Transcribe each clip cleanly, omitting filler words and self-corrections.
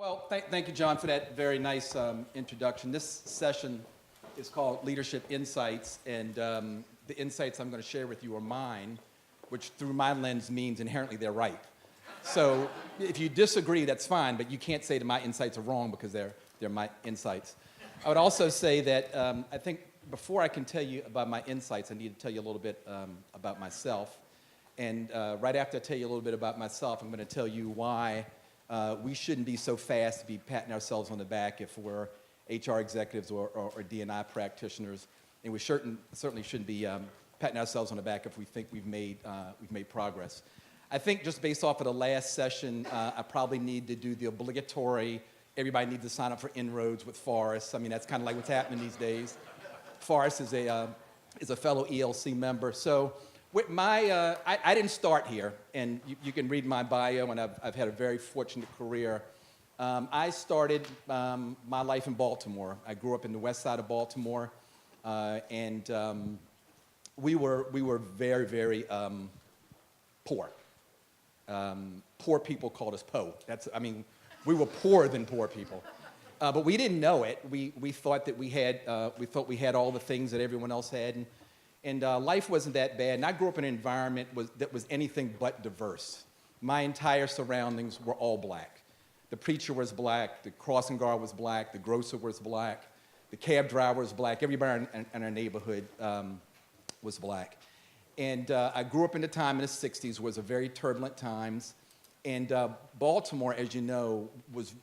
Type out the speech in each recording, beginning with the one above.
Well, thank you, John, for that very nice introduction. This session is called Leadership Insights, and the insights I'm going to share with you are mine, which through my lens means inherently they're right. So if you disagree, that's fine, but you can't say that my insights are wrong because they're my insights. I would also say that I think before I can tell you about my insights, I need to tell you a little bit about myself. And right after I tell you a little bit about myself, I'm going to tell you why we shouldn't be so fast to be patting ourselves on the back if we're HR executives or D&I practitioners. And we certainly shouldn't be patting ourselves on the back if we think we've made progress. I think just based off of the last session, I probably need to do the obligatory, everybody needs to sign up for inroads with Forrest. I mean, that's kind of like what's happening these days. Forrest is a fellow ELC member. So with my, I didn't start here, and you can read my bio, and I've had a very fortunate career. I started my life in Baltimore. I grew up in the west side of Baltimore, and we were very, very poor. Poor people called us Po. We were poorer than poor people. But we didn't know it. We thought that we had all the things that everyone else had, and life wasn't that bad. And I grew up in an environment that was anything but diverse. My entire surroundings were all black. The preacher was black, the crossing guard was black, the grocer was black, the cab driver was black. Everybody in our neighborhood was black. And I grew up in the time in the 60s, was a very turbulent times. And Baltimore, as you know, was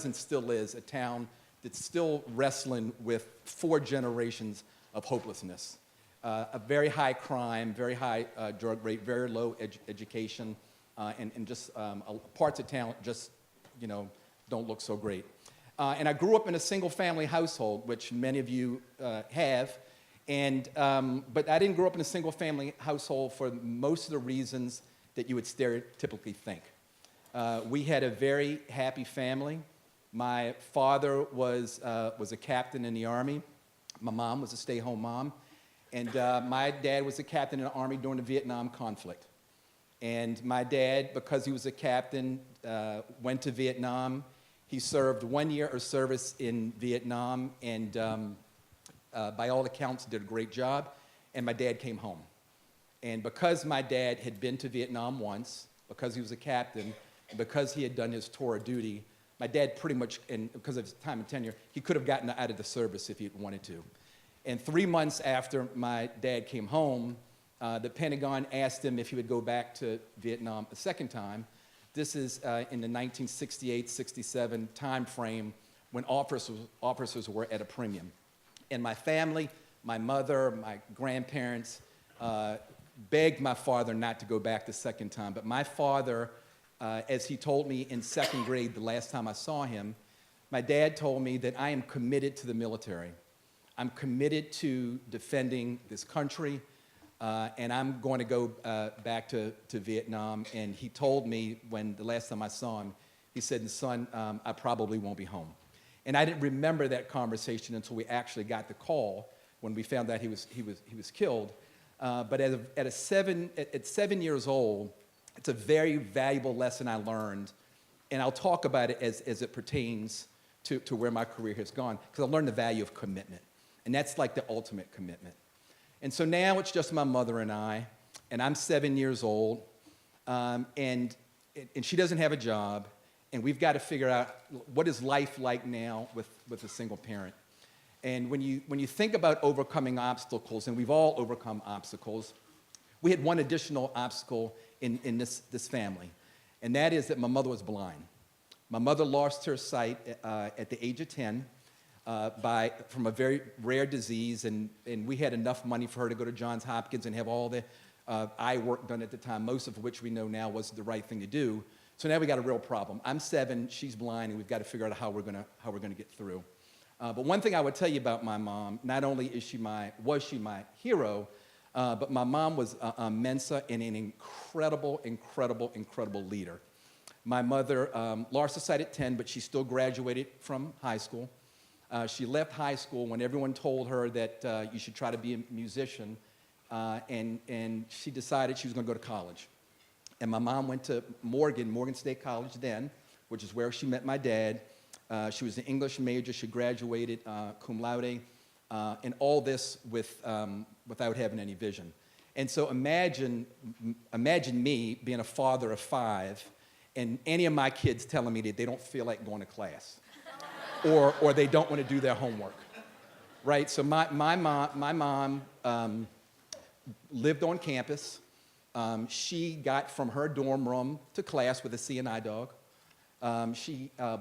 and still is a town that's still wrestling with 4 generations of hopelessness. A very high crime, very high drug rate, very low education, and just parts of town just, don't look so great. And I grew up in a single-family household, which many of you have. But I didn't grow up in a single-family household for most of the reasons that you would stereotypically think. We had a very happy family. My father was a captain in the Army. My mom was a stay-home mom. And my dad was a captain in the Army during the Vietnam conflict. And my dad, because he was a captain, went to Vietnam. He served 1 year of service in Vietnam, and by all accounts, did a great job, and my dad came home. And because my dad had been to Vietnam once, because he was a captain, and because he had done his tour of duty, my dad pretty much, and because of his time and tenure, he could have gotten out of the service if he had wanted to. And 3 months after my dad came home, the Pentagon asked him if he would go back to Vietnam a second time. This is in the 1968-67 time frame when officers were at a premium. And my family, my mother, my grandparents, begged my father not to go back the second time. But my father, as he told me in second grade the last time I saw him, my dad told me that I am committed to the military. I'm committed to defending this country, and I'm going to go back to Vietnam. And he told me when the last time I saw him, he said, "Son, I probably won't be home." And I didn't remember that conversation until we actually got the call when we found out he was killed. But at 7 years old, it's a very valuable lesson I learned, and I'll talk about it as it pertains to where my career has gone, because I learned the value of commitment, and that's like the ultimate commitment. And so now it's just my mother and I, and I'm 7 years old, and she doesn't have a job. And we've got to figure out what is life like now with a single parent. And when you think about overcoming obstacles, and we've all overcome obstacles, we had one additional obstacle in this family, and that is that my mother was blind. My mother lost her sight at the age of 10 from a very rare disease, and we had enough money for her to go to Johns Hopkins and have all the eye work done at the time, most of which we know now was the right thing to do. So now we got a real problem. I'm 7, she's blind, and we've got to figure out how we're gonna get through. But one thing I would tell you about my mom, not only was she my hero, but my mom was a Mensa and an incredible leader. My mother lost her sight at 10, but she still graduated from high school. She left high school when everyone told her that you should try to be a musician, and she decided she was gonna go to college. And my mom went to Morgan State College then, which is where she met my dad. She was an English major. She graduated cum laude, and all this without having any vision. And so imagine me being a father of 5, and any of my kids telling me that they don't feel like going to class, or they don't want to do their homework, right? So my mom lived on campus. She got from her dorm room to class with a C&I dog.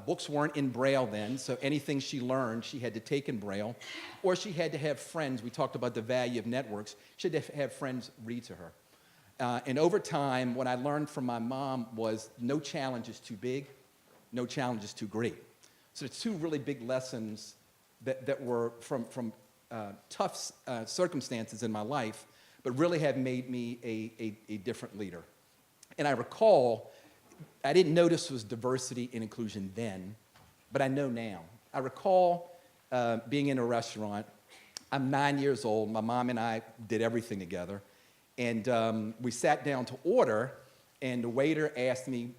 Books weren't in Braille then, so anything she learned, she had to take in Braille, or she had to have friends. We talked about the value of networks. She had to have friends read to her. And over time, what I learned from my mom was no challenge is too big, no challenge is too great. So there's 2 really big lessons that were from tough circumstances in my life, but really have made me a different leader. And I recall, I didn't notice was diversity and inclusion then, but I know now. I recall being in a restaurant. I'm 9 years old. My mom and I did everything together. And we sat down to order, and the waiter asked me,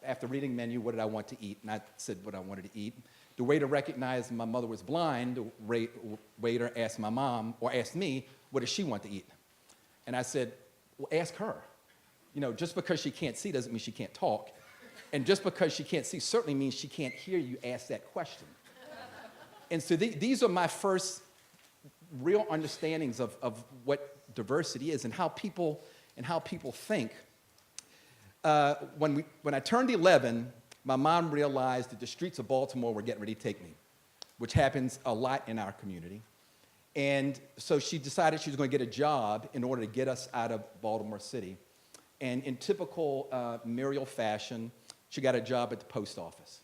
after reading the menu, what did I want to eat? And I said what I wanted to eat. The waiter recognized my mother was blind. The waiter asked my mom, or asked me, what does she want to eat? And I said, well, ask her. You know, just because she can't see doesn't mean she can't talk. And just because she can't see certainly means she can't hear you ask that question. And so these are my first real understandings of what diversity is and how people think. When I turned 11, my mom realized that the streets of Baltimore were getting ready to take me, which happens a lot in our community. And so she decided she was going to get a job in order to get us out of Baltimore City. And in typical Muriel fashion, she got a job at the post office.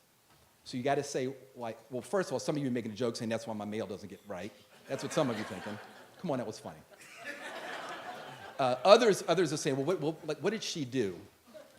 So you got to say, like, well, first of all, some of you are making a joke saying that's why my mail doesn't get right. That's what some of you are thinking. Come on, that was funny. Others are saying, well, what did she do?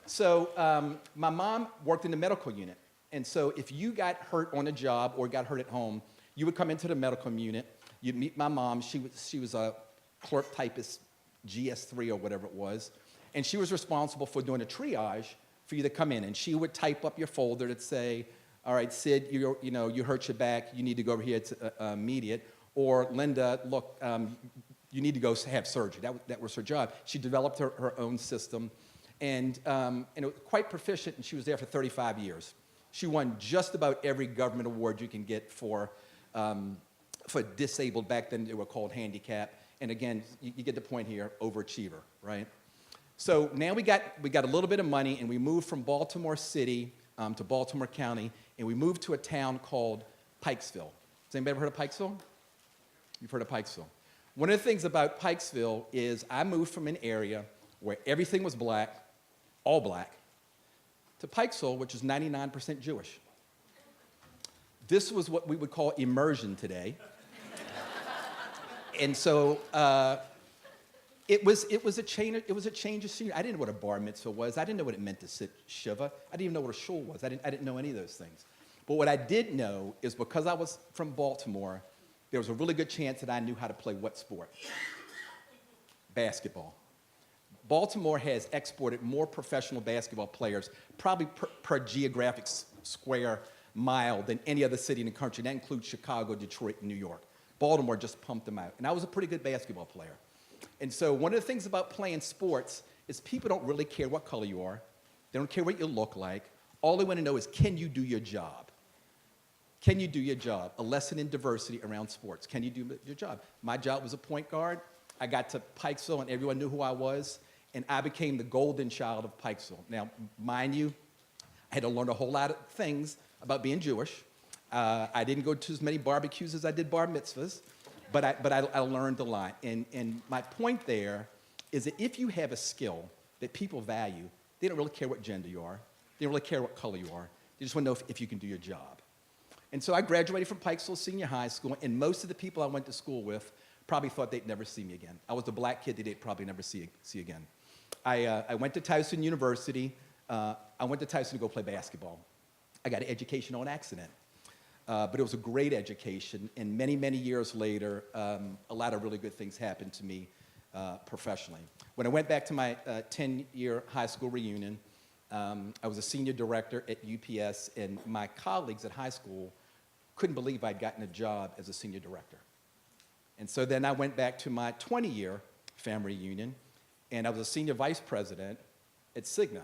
So my mom worked in the medical unit. And so if you got hurt on a job or got hurt at home, you would come into the medical unit. You'd meet my mom. She was a clerk typist, GS3 or whatever it was. And she was responsible for doing a triage for you to come in. And she would type up your folder that say, all right, Sid, you hurt your back. You need to go over here to immediate. Or Linda, look, you need to go have surgery. That was her job. She developed her own system. And it was quite proficient, and she was there for 35 years. She won just about every government award you can get for disabled. Back then, they were called handicap. And again, you get the point here, overachiever, right? So now we got a little bit of money, and we moved from Baltimore City to Baltimore County, and we moved to a town called Pikesville. Has anybody ever heard of Pikesville? You've heard of Pikesville. One of the things about Pikesville is I moved from an area where everything was black, all black, to Pikesville, which is 99% Jewish. This was what we would call immersion today. And so it was a change of scenery. I didn't know what a bar mitzvah was. I didn't know what it meant to sit shiva. I didn't even know what a shul was. I didn't know any of those things. But what I did know is because I was from Baltimore, there was a really good chance that I knew how to play what sport? Basketball. Baltimore has exported more professional basketball players, probably per geographic square mile, than any other city in the country. That includes Chicago, Detroit, and New York. Baltimore just pumped them out. And I was a pretty good basketball player. And so one of the things about playing sports is people don't really care what color you are. They don't care what you look like. All they want to know is, can you do your job? Can you do your job? A lesson in diversity around sports. Can you do your job? My job was a point guard. I got to Pikesville, and everyone knew who I was. And I became the golden child of Pikesville. Now, mind you, I had to learn a whole lot of things about being Jewish. I didn't go to as many barbecues as I did bar mitzvahs, but I learned a lot. And my point there is that if you have a skill that people value, they don't really care what gender you are. They don't really care what color you are. They just want to know if you can do your job. And so I graduated from Pikesville Senior High School, and most of the people I went to school with probably thought they'd never see me again. I was the black kid that they'd probably never see again. I went to Towson University. I went to Towson to go play basketball. I got an education on accident. But it was a great education, and many, many years later, a lot of really good things happened to me professionally. When I went back to my 10-year high school reunion, I was a senior director at UPS, and my colleagues at high school couldn't believe I'd gotten a job as a senior director. And so then I went back to my 20-year family reunion, and I was a senior vice president at Cigna.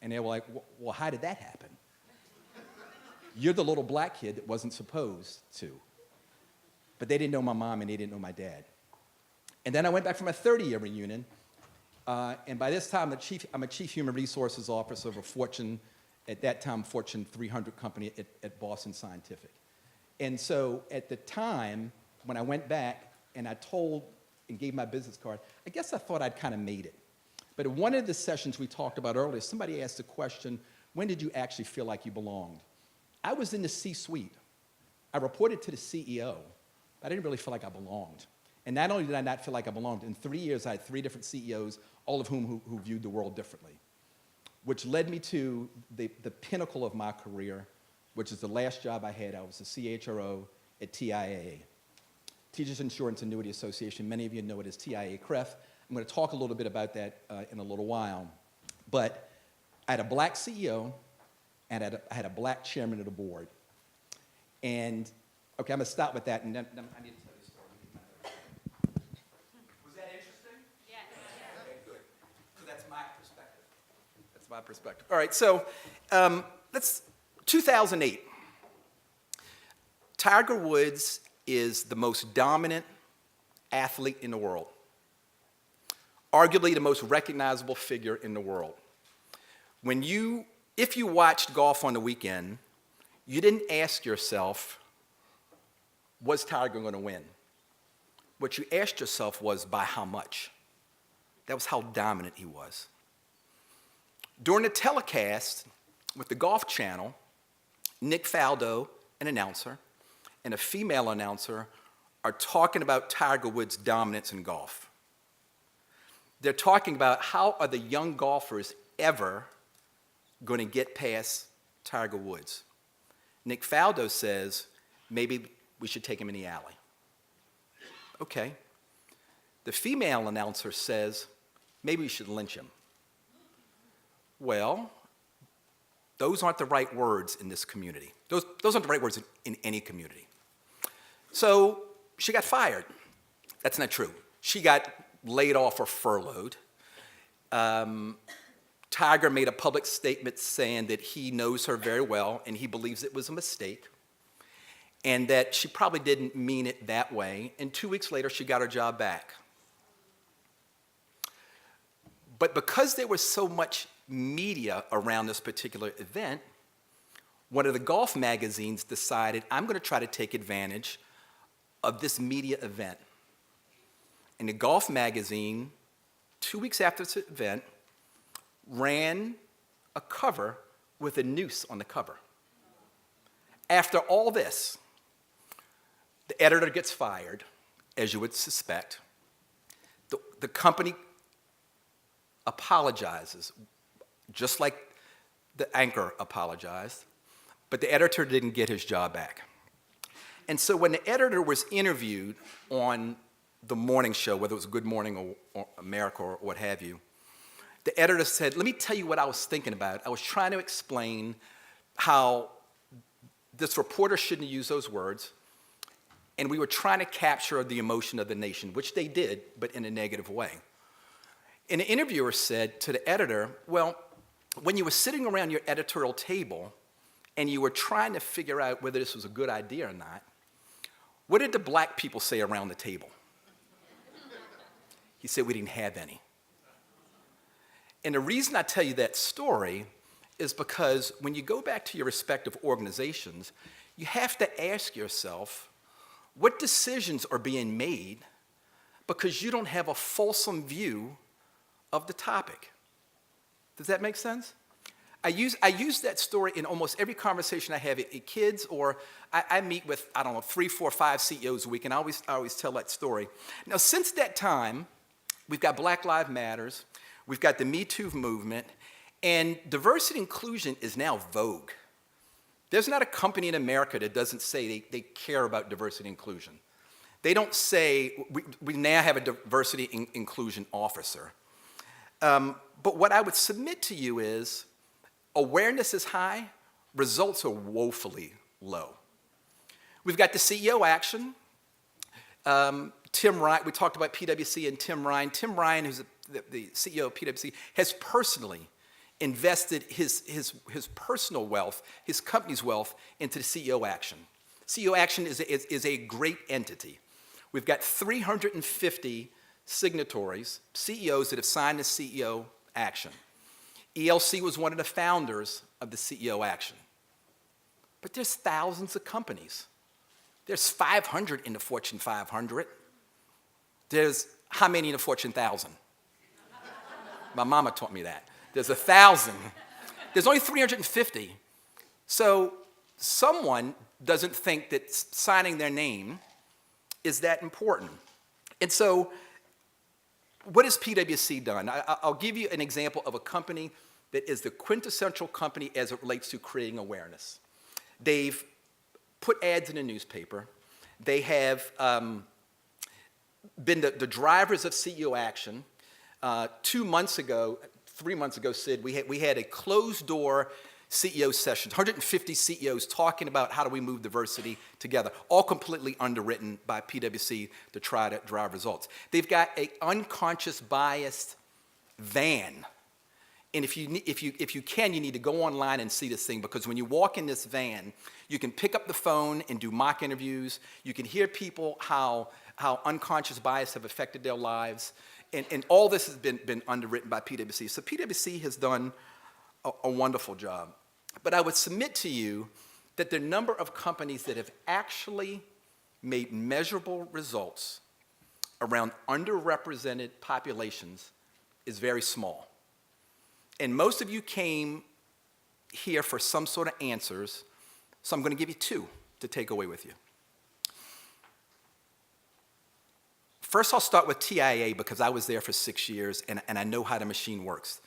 And they were like, well, how did that happen? You're the little black kid that wasn't supposed to. But they didn't know my mom, and they didn't know my dad. And then I went back for my 30-year reunion, and by this time, I'm a chief human resources officer of a Fortune 300 company at Boston Scientific. And so at the time, when I went back and I told and gave my business card, I guess I thought I'd kind of made it. But at one of the sessions we talked about earlier, somebody asked the question, when did you actually feel like you belonged? I was in the C-suite. I reported to the CEO, but I didn't really feel like I belonged. And not only did I not feel like I belonged, in 3 years I had 3 different CEOs, all of whom who viewed the world differently, which led me to the pinnacle of my career, which is the last job I had. I was a CHRO at TIAA, Teachers Insurance Annuity Association. Many of you know it as TIAA-CREF. I'm going to talk a little bit about that in a little while. But I had a black CEO, and I had a black chairman of the board. And, okay, I'm going to stop with that, and then I need to tell you a story. Was that interesting? Yes. Okay, good. So that's my perspective. That's my perspective. All right, so 2008. Tiger Woods is the most dominant athlete in the world, arguably the most recognizable figure in the world. If you watched golf on the weekend, you didn't ask yourself, was Tiger going to win? What you asked yourself was, by how much? That was how dominant he was. During the telecast with the Golf Channel, Nick Faldo, an announcer, and a female announcer are talking about Tiger Woods' dominance in golf. They're talking about how are the young golfers ever going to get past Tiger Woods. Nick Faldo says, maybe we should take him in the alley. Okay. The female announcer says, maybe we should lynch him. Well, those aren't the right words in this community. Those aren't the right words in any community. So she got fired. That's not true. She got laid off or furloughed. Tiger made a public statement saying that he knows her very well and he believes it was a mistake and that she probably didn't mean it that way. And 2 weeks later, she got her job back. But because there was so much media around this particular event, one of the golf magazines decided, I'm going to try to take advantage of this media event. And the golf magazine, 2 weeks after this event, ran a cover with a noose on the cover. After all this, the editor gets fired, as you would suspect. The company apologizes, just like the anchor apologized, but the editor didn't get his job back. And so when the editor was interviewed on the morning show, whether it was Good Morning or America or what have you, the editor said, let me tell you what I was thinking about. I was trying to explain how this reporter shouldn't use those words, and we were trying to capture the emotion of the nation, which they did, but in a negative way. And the interviewer said to the editor, well, when you were sitting around your editorial table and you were trying to figure out whether this was a good idea or not, what did the black people say around the table? He said, we didn't have any. And the reason I tell you that story is because when you go back to your respective organizations, you have to ask yourself, what decisions are being made because you don't have a fulsome view of the topic? Does that make sense? I use that story in almost every conversation I have at kids, or I meet with, 3, 4, 5 CEOs a week, and I always tell that story. Now, since that time, we've got Black Lives Matters, we've got the Me Too movement, and diversity inclusion is now vogue. There's not a company in America that doesn't say they care about diversity inclusion. They don't say, we now have a diversity inclusion officer. But what I would submit to you is, Awareness is high, results are woefully low. We've got the CEO action. Tim Ryan, we talked about PwC and Tim Ryan. Tim Ryan, who's the CEO of PwC, has personally invested his personal wealth, his company's wealth, into the CEO action. CEO action is a great entity. We've got 350 signatories, CEOs that have signed the CEO action. ELC was one of the founders of the CEO action. But there's thousands of companies. There's 500 in the Fortune 500. There's how many in the Fortune 1000? My mama taught me that. There's 1,000. There's only 350. So someone doesn't think that signing their name is that important. And so what has PwC done? I'll give you an example of a company that is the quintessential company as it relates to creating awareness. They've put ads in the newspaper. They have been the drivers of CEO action. 3 months ago, Sid, we had a closed-door CEO session, 150 CEOs talking about how do we move diversity together, all completely underwritten by PwC to try to drive results. They've got an unconscious biased van. And if you can, you need to go online and see this thing, because when you walk in this van, you can pick up the phone and do mock interviews. You can hear people how unconscious bias have affected their lives. And all this has been underwritten by PwC. So PwC has done a wonderful job. But I would submit to you that the number of companies that have actually made measurable results around underrepresented populations is very small. And most of you came here for some sort of answers, so I'm going to give you 2 to take away with you. First, I'll start with TIA because I was there for 6 years and I know how the machine works.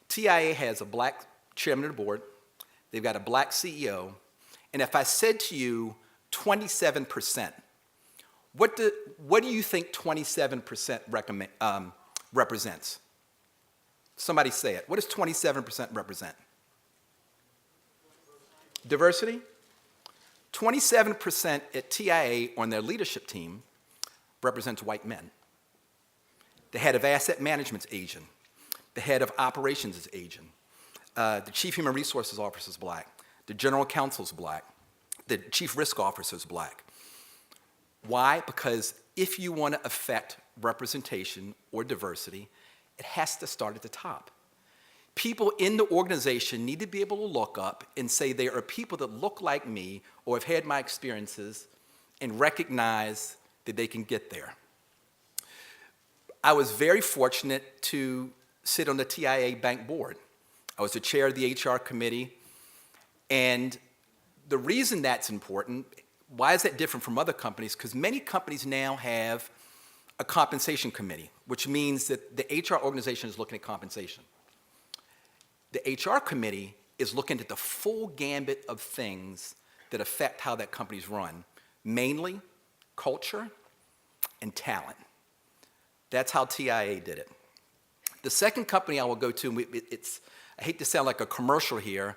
TIA has a black chairman of the board. They've got a black CEO. And if I said to you 27%, what do you think 27% represents? Somebody say it. What does 27% represent? Diversity? 27% at TIA on their leadership team represents white men. The head of asset management is Asian. The head of operations is Asian. The chief human resources officer is black. The general counsel is black. The chief risk officer is black. Why? Because if you want to affect representation or diversity, it has to start at the top. People in the organization need to be able to look up and say there are people that look like me or have had my experiences and recognize that they can get there. I was very fortunate to sit on the TIA Bank board. I was the chair of the HR committee, and the reason that's important, why is that different from other companies? Because many companies now have a compensation committee, which means that the HR organization is looking at compensation. The HR committee is looking at the full gambit of things that affect how that company's run, mainly culture and talent. That's how TIA did it. The second company I will go to, I hate to sound like a commercial here,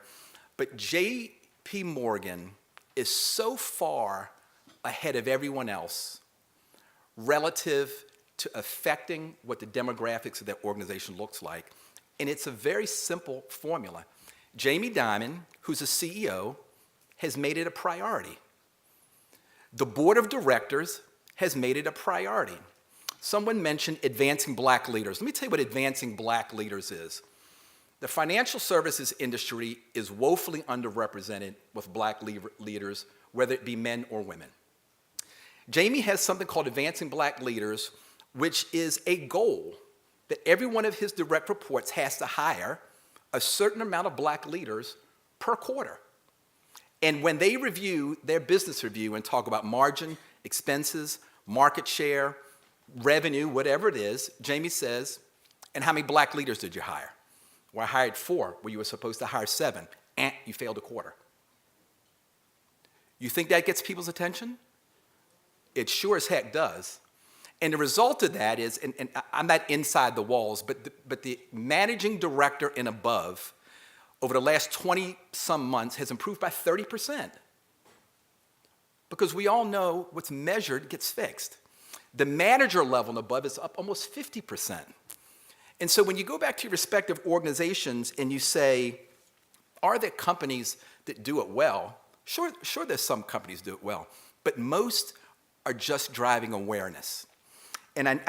but J.P. Morgan is so far ahead of everyone else relative to affecting what the demographics of that organization looks like. And it's a very simple formula. Jamie Dimon, who's a CEO, has made it a priority. The board of directors has made it a priority. Someone mentioned advancing black leaders. Let me tell you what advancing black leaders is. The financial services industry is woefully underrepresented with black leaders, whether it be men or women. Jamie has something called Advancing Black Leaders, which is a goal that every one of his direct reports has to hire a certain amount of black leaders per quarter. And when they review their business review and talk about margin, expenses, market share, revenue, whatever it is, Jamie says, and how many black leaders did you hire? Well, I hired 4, where you were supposed to hire 7, and you failed a quarter. You think that gets people's attention? It sure as heck does. And the result of that is, and I'm not inside the walls, but the managing director and above over the last 20-some months has improved by 30%. Because we all know what's measured gets fixed. The manager level and above is up almost 50%. And so when you go back to your respective organizations and you say, are there companies that do it well? Sure there's some companies do it well, but most are just driving awareness. And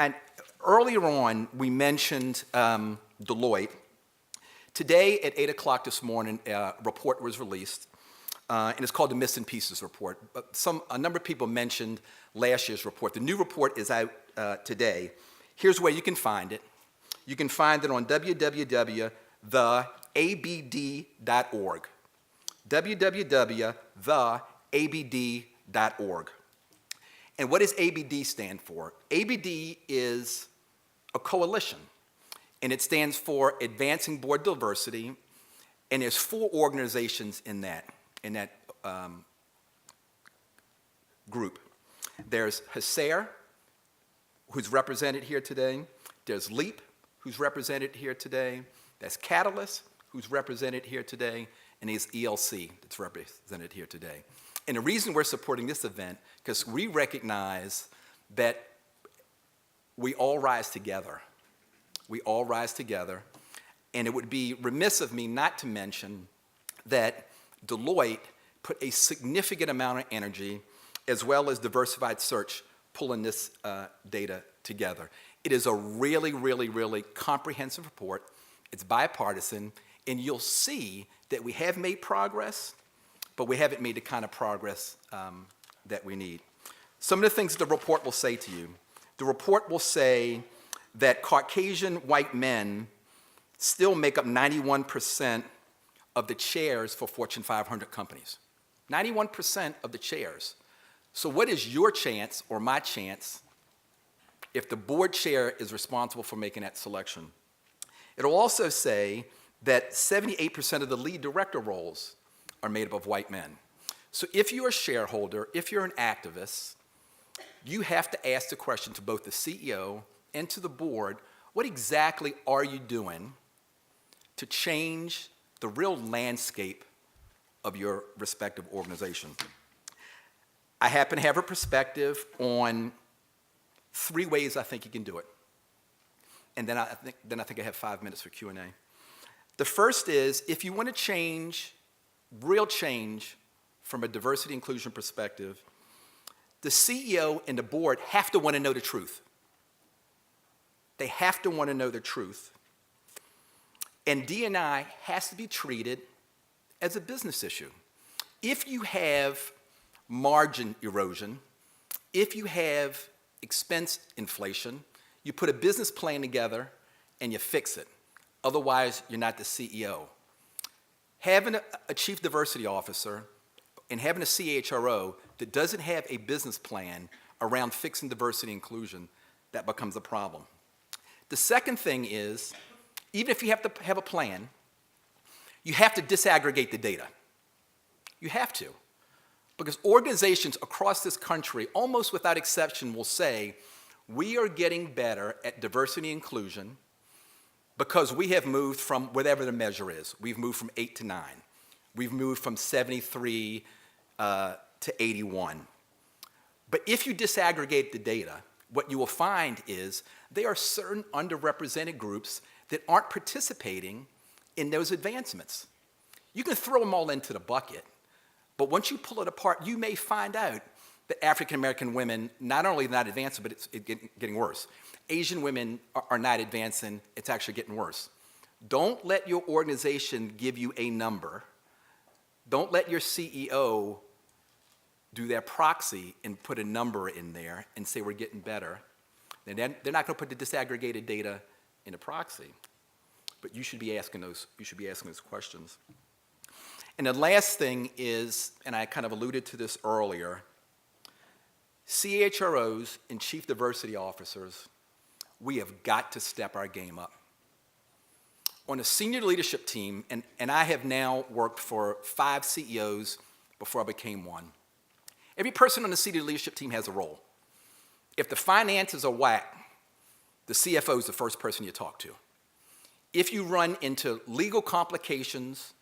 earlier on, we mentioned Deloitte. Today at 8 o'clock this morning, a report was released, and it's called the Missing Pieces Report. A number of people mentioned last year's report. The new report is out today. Here's where you can find it. You can find it on www.theabd.org. www.theabd.org. And what does ABD stand for? ABD is a coalition, and it stands for Advancing Board Diversity, and there's 4 organizations in that group. There's HASER, who's represented here today. There's LEAP, who's represented here today. There's Catalyst, who's represented here today. And there's ELC, that's represented here today. And the reason we're supporting this event, because we recognize that we all rise together. We all rise together. And it would be remiss of me not to mention that Deloitte put a significant amount of energy, as well as Diversified Search, pulling this data together. It is a really, really, really comprehensive report. It's bipartisan, and you'll see that we have made progress, but we haven't made the kind of progress that we need. Some of the things the report will say to you. The report will say that Caucasian white men still make up 91% of the chairs for Fortune 500 companies. 91% of the chairs. So what is your chance or my chance if the board chair is responsible for making that selection? It'll also say that 78% of the lead director roles are made up of white men. So if you're a shareholder, if you're an activist, you have to ask the question to both the CEO and to the board, what exactly are you doing to change the real landscape of your respective organization? I happen to have a perspective on 3 ways I think you can do it. And then I think I have 5 minutes for Q&A. The first is, if you want to change, real change from a diversity inclusion perspective, the CEO and the board have to want to know the truth. They have to want to know the truth. And D&I has to be treated as a business issue. If you have margin erosion, if you have expense inflation, you put a business plan together and you fix it. Otherwise, you're not the CEO. Having a chief diversity officer and having a CHRO that doesn't have a business plan around fixing diversity and inclusion, that becomes a problem. The second thing is, even if you have to have a plan, you have to disaggregate the data. You have to. Because organizations across this country, almost without exception, will say, we are getting better at diversity and inclusion because we have moved from whatever the measure is. We've moved from 8 to 9. We've moved from 73 to 81. But if you disaggregate the data, what you will find is there are certain underrepresented groups that aren't participating in those advancements. You can throw them all into the bucket, but once you pull it apart, you may find out that African American women not only not advancing, but it's getting worse. Asian women are not advancing, it's actually getting worse. Don't let your organization give you a number. Don't let your CEO do their proxy and put a number in there and say we're getting better. And then they're not going to put the disaggregated data in a proxy. But you should be asking those questions. And the last thing is, and I kind of alluded to this earlier, CHROs and chief diversity officers, we have got to step our game up. On a senior leadership team, and I have now worked for 5 CEOs before I became one. Every person on the senior leadership team has a role. If the finances are whack, the CFO is the first person you talk to. If you run into legal complications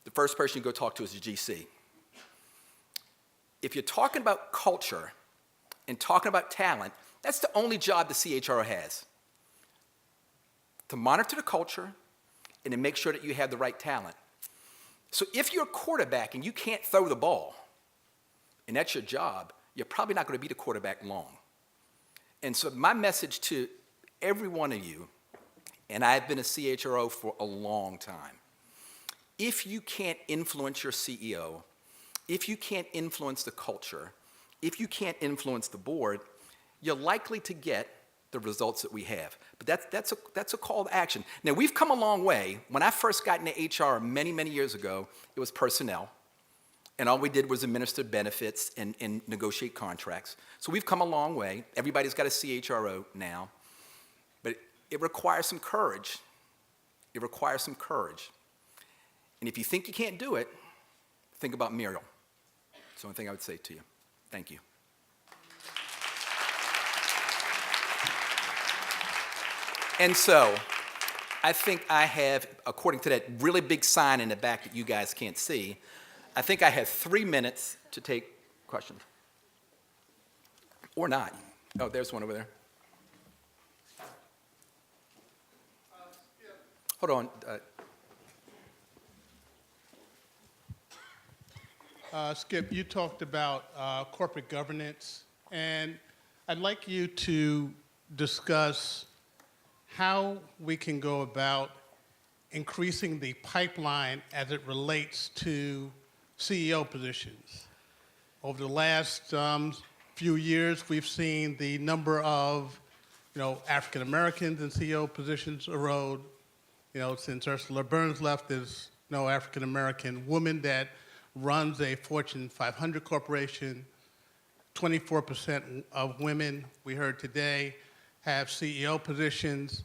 the first person you go talk to is the GC. If you're talking about culture and talking about talent, that's the only job the CHRO has. To monitor the culture and to make sure that you have the right talent. So if you're a quarterback and you can't throw the ball, and that's your job, you're probably not going to be the quarterback long. And so my message to every one of you, and I've been a CHRO for a long time, if you can't influence your CEO, if you can't influence the culture, if you can't influence the board, you're likely to get the results that we have. But that's a call to action. Now, we've come a long way. When I first got into HR many, many years ago, it was personnel. And all we did was administer benefits and negotiate contracts. So we've come a long way. Everybody's got a CHRO now. But it requires some courage. It requires some courage. And if you think you can't do it, think about Muriel. That's the only thing I would say to you. Thank you. And so, I think I have, according to that really big sign in the back that you guys can't see, I think I have 3 minutes to take questions. Or not. Oh, there's one over there. Hold on. Skip, you talked about corporate governance, and I'd like you to discuss how we can go about increasing the pipeline as it relates to CEO positions. Over the last few years, we've seen the number of, African Americans in CEO positions erode. Since Ursula Burns left, there's no African American woman that runs a Fortune 500 corporation. 24% of women, we heard today, have CEO positions,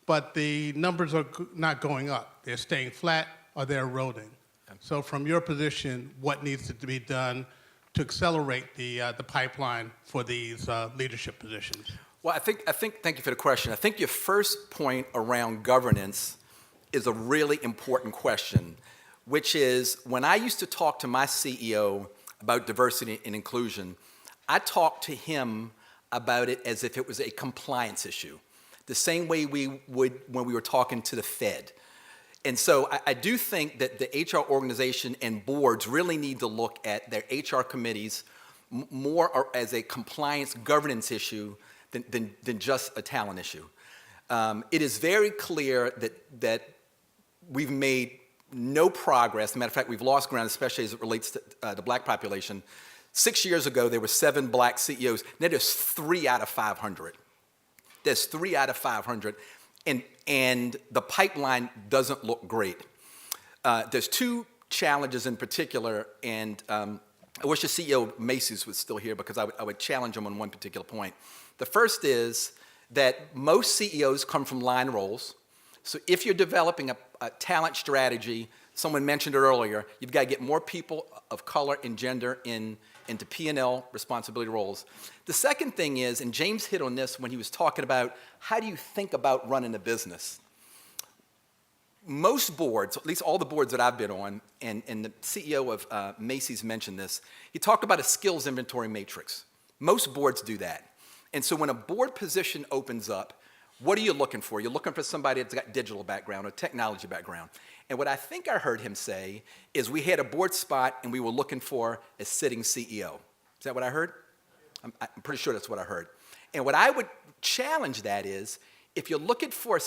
but the numbers are not going up. They're staying flat or they're eroding. So from your position, what needs to be done to accelerate the pipeline for these leadership positions? Well, thank you for the question. I think your first point around governance is a really important question, which is when I used to talk to my CEO about diversity and inclusion, I talked to him about it as if it was a compliance issue, the same way we would when we were talking to the Fed. And so I do think that the HR organization and boards really need to look at their HR committees more as a compliance governance issue than just a talent issue. It is very clear that we've made no progress. As a matter of fact, we've lost ground, especially as it relates to the black population. 6 years ago, there were 7 black CEOs. Now there's 3 out of 500. There's 3 out of 500, and the pipeline doesn't look great. There's 2 challenges in particular, and I wish the CEO of Macy's was still here because I would challenge him on one particular point. The first is that most CEOs come from line roles. So if you're developing a talent strategy, someone mentioned it earlier, you've got to get more people of color and gender into P&L responsibility roles. The second thing is, and James hit on this when he was talking about how do you think about running a business. Most boards, at least all the boards that I've been on, and the CEO of Macy's mentioned this, he talked about a skills inventory matrix. Most boards do that. And so when a board position opens up, what are you looking for? You're looking for somebody that's got digital background or technology background. And what I think I heard him say is we had a board spot and we were looking for a sitting CEO. Is that what I heard? I'm pretty sure that's what I heard. And what I would challenge that is if you're looking for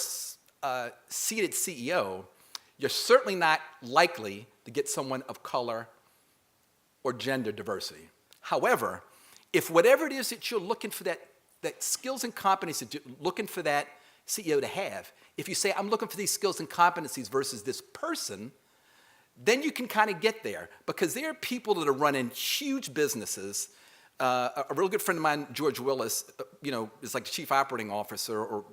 a seated CEO, you're certainly not likely to get someone of color or gender diversity. However, if whatever it is that you're looking for, that skills and competencies that you're looking for that CEO to have, if you say, I'm looking for these skills and competencies versus this person, then you can kind of get there. Because there are people that are running huge businesses. A real good friend of mine, George Willis, is like the chief operating officer or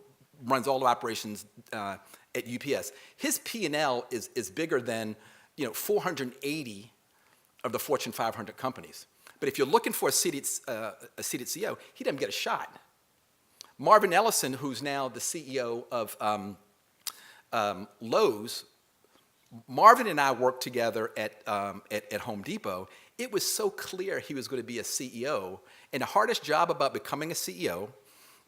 runs all the operations at UPS. His P&L is bigger than 480 of the Fortune 500 companies. But if you're looking for a seated CEO, he doesn't get a shot. Marvin Ellison, who's now the CEO of Lowe's, Marvin and I worked together at Home Depot. It was so clear he was going to be a CEO. And the hardest job about becoming a CEO,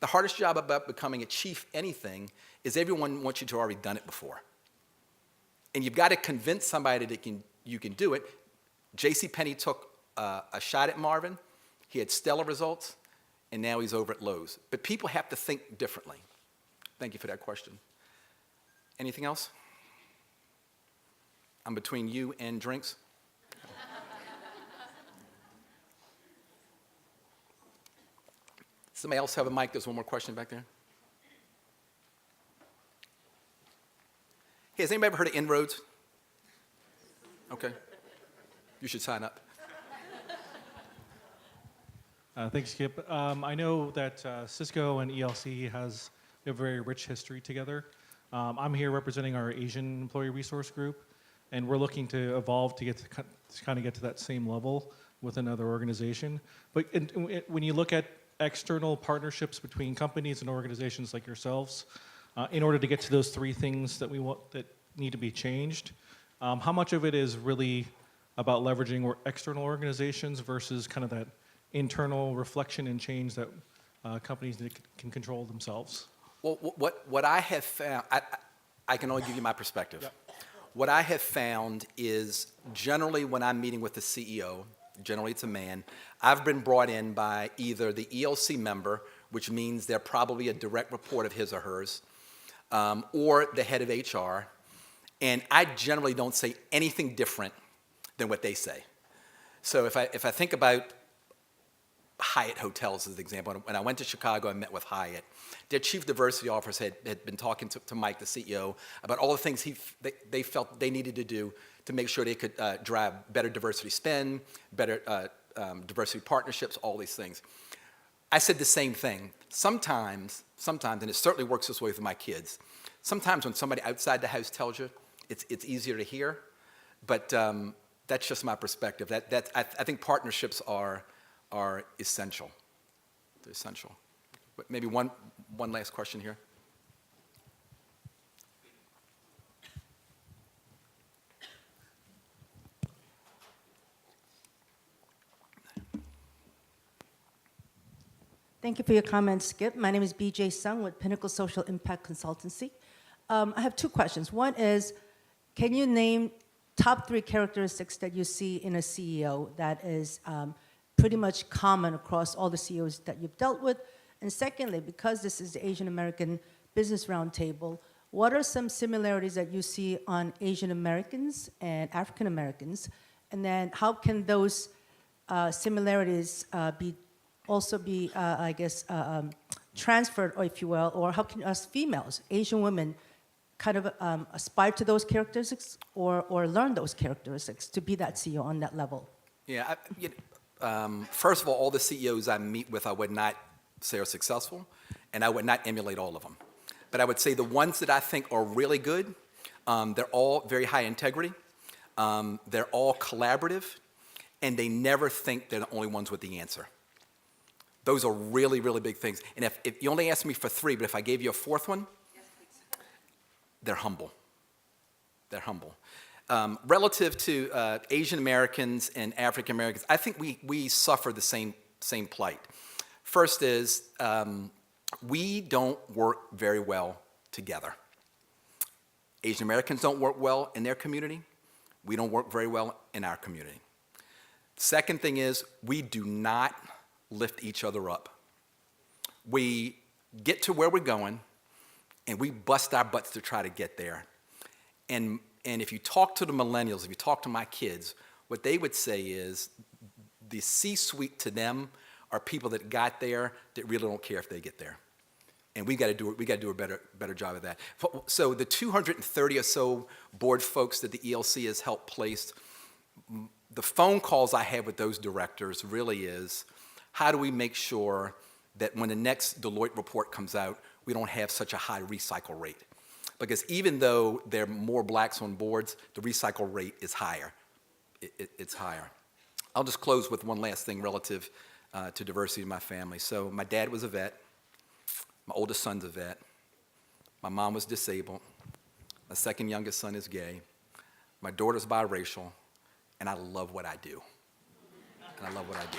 the hardest job about becoming a chief anything, is everyone wants you to have already done it before. And you've got to convince somebody that you can do it. JCPenney took a shot at Marvin. He had stellar results, and now he's over at Lowe's. But people have to think differently. Thank you for that question. Anything else? I'm between you and drinks. Somebody else have a mic? There's one more question back there. Hey, has anybody ever heard of Inroads? Okay. You should sign up. Thanks, Skip. I know that Cisco and ELC has a very rich history together. I'm here representing our Asian Employee Resource Group, and we're looking to evolve to kind of get to that same level with another organization. But when you look at external partnerships between companies and organizations like yourselves, in order to get to those three things that we want that need to be changed, how much of it is really about leveraging external organizations versus kind of that internal reflection and change that companies can control themselves? Well, what I have found, I can only give you my perspective. Yep. What I have found is generally when I'm meeting with the CEO, generally it's a man, I've been brought in by either the ELC member, which means they're probably a direct report of his or hers, or the head of HR, and I generally don't say anything different than what they say. So if I think about Hyatt Hotels as an example, when I went to Chicago, I met with Hyatt. Their chief diversity officer had been talking to Mike, the CEO, about all the things they felt they needed to do to make sure they could drive better diversity spend, better diversity partnerships, all these things. I said the same thing. Sometimes, and it certainly works this way with my kids, sometimes when somebody outside the house tells you, it's easier to hear, but that's just my perspective. I think partnerships are essential. They're essential. But maybe one last question here. Thank you for your comments, Skip. My name is BJ Sung with Pinnacle Social Impact Consultancy. I have two questions. One is, can you name top 3 characteristics that you see in a CEO that is pretty much common across all the CEOs that you've dealt with? And secondly, because this is the Asian American Business Roundtable, what are some similarities that you see on Asian Americans and African Americans? And then how can those similarities also be transferred, or if you will, or how can us females, Asian women, kind of aspire to those characteristics or learn those characteristics to be that CEO on that level? Yeah, first of all the CEOs I meet with, I would not say are successful, and I would not emulate all of them. But I would say the ones that I think are really good, they're all very high integrity, they're all collaborative, and they never think they're the only ones with the answer. Those are really, really big things. And if you only asked me for 3, but if I gave you a 4th one, yes, please. They're humble. They're humble. Relative to Asian Americans and African Americans, I think we suffer the same plight. First is we don't work very well together. Asian Americans don't work well in their community. We don't work very well in our community. Second thing is we do not lift each other up. We get to where we're going, and we bust our butts to try to get there. And if you talk to the millennials, if you talk to my kids, what they would say is the C-suite to them are people that got there that really don't care if they get there. And we got to do a better job of that. So the 230 or so board folks that the ELC has helped place, the phone calls I have with those directors really is, how do we make sure that when the next Deloitte report comes out, we don't have such a high recycle rate? Because even though there are more blacks on boards, the recycle rate is higher. It's higher. I'll just close with one last thing relative to diversity in my family. So my dad was a vet. My oldest son's a vet. My mom was disabled. My second youngest son is gay. my daughter's biracial, and I love what I do. And I love what I do.